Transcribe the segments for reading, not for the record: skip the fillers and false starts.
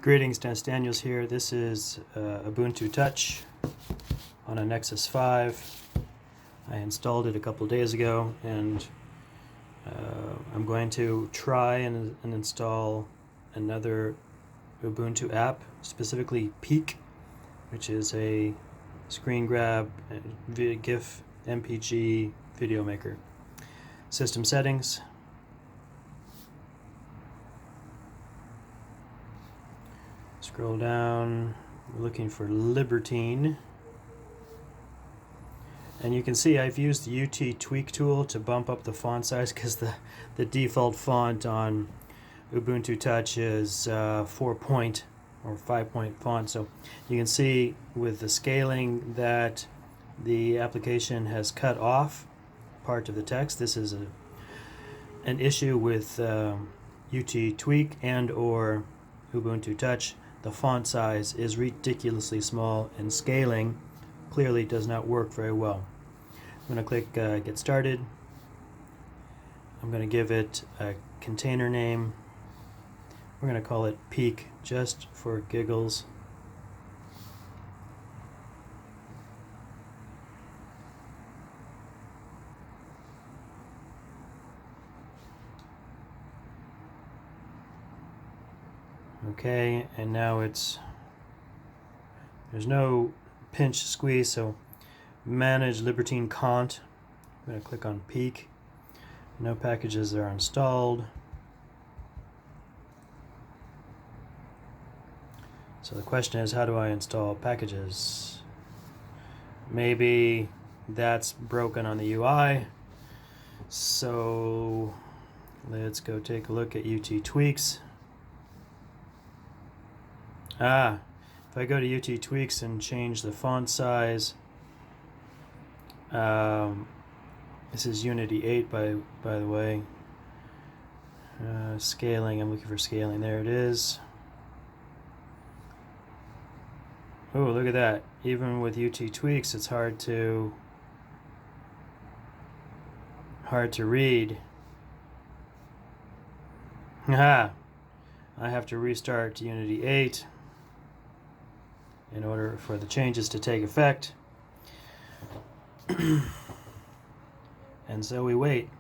Greetings, Dennis Daniels here. This is Ubuntu Touch on a Nexus 5. I installed it a couple days ago, and I'm going to try and install another Ubuntu app, specifically Peak, which is a screen grab, GIF, MPG video maker. System settings. Scroll down, looking for libertine. And you can see I've used the UT tweak tool to bump up the font size because the default font on Ubuntu Touch is 4-point or 5-point font. So you can see with the scaling that the application has cut off part of the text. This is an issue with UT tweak and or Ubuntu Touch. The font size is ridiculously small, and scaling clearly does not work very well. I'm going to click Get Started. I'm going to give it a container name. We're going to call it Peak just for giggles. Okay, and now there's no pinch squeeze, so manage libertine cont. I'm going to click on Peak. No packages are installed. So the question is, how do I install packages? Maybe that's broken on the UI. So let's go take a look at UT tweaks. If I go to UT tweaks and change the font size, this is Unity 8 by the way. Scaling, I'm looking for scaling. There it is. Oh, look at that. Even with UT tweaks, it's hard to read. I have to restart Unity 8 in order for the changes to take effect. And so we wait.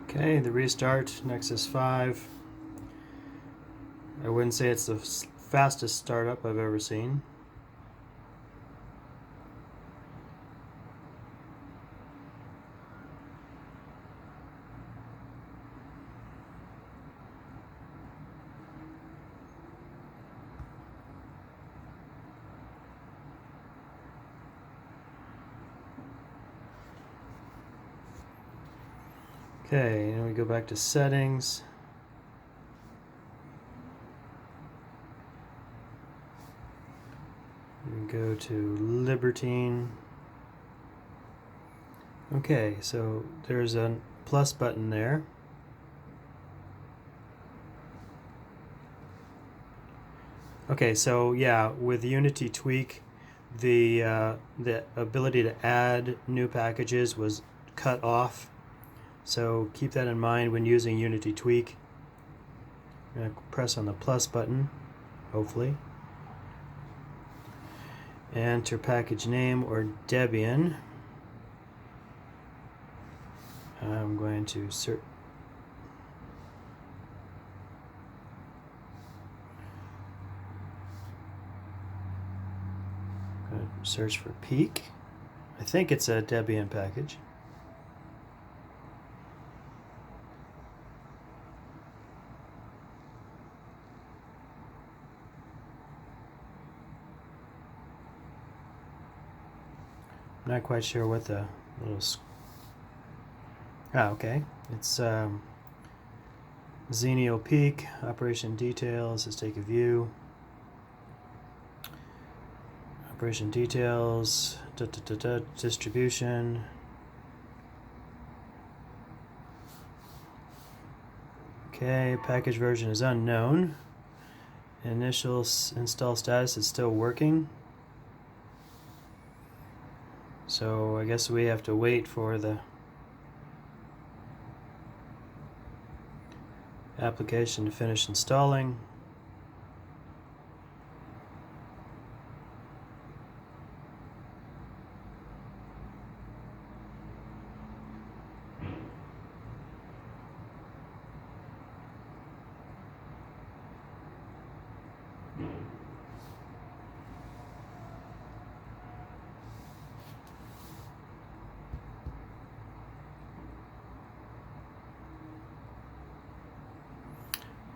Okay, the restart, Nexus 5. I wouldn't say it's the fastest startup I've ever seen. Okay, and we go back to settings. We go to libertine. Okay, so there's a plus button there. Okay, so yeah, with Unity tweak, the ability to add new packages was cut off. So keep that in mind when using Unity tweak. I'm going to press on the plus button, hopefully. Enter package name or Debian. I'm going to search for Peak. I think it's a Debian package. I'm not quite sure what the little okay. It's Xenio Peak, operation details. Let's take a view. Operation details, distribution. Okay, package version is unknown. Initial install status is still working. So I guess we have to wait for the application to finish installing.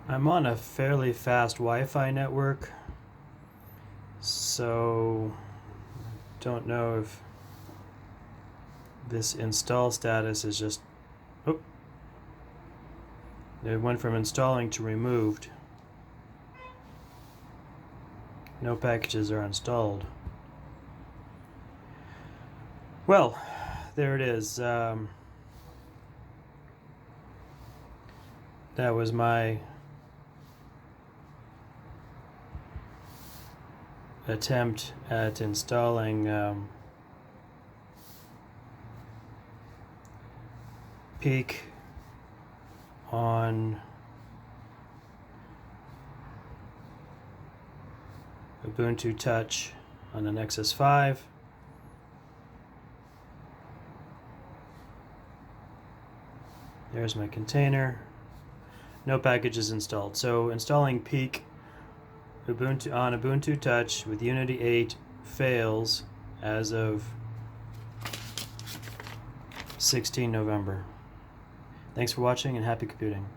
I'm on a fairly fast Wi-Fi network, so don't know if this install status is just, oh, it went from installing to removed. No packages are installed. Well, there it is. That was my attempt at installing Peak on Ubuntu Touch on the Nexus 5. There's my container. No packages installed. So installing Peak Ubuntu on Ubuntu Touch with Unity 8 fails as of 16 November. Thanks for watching and happy computing.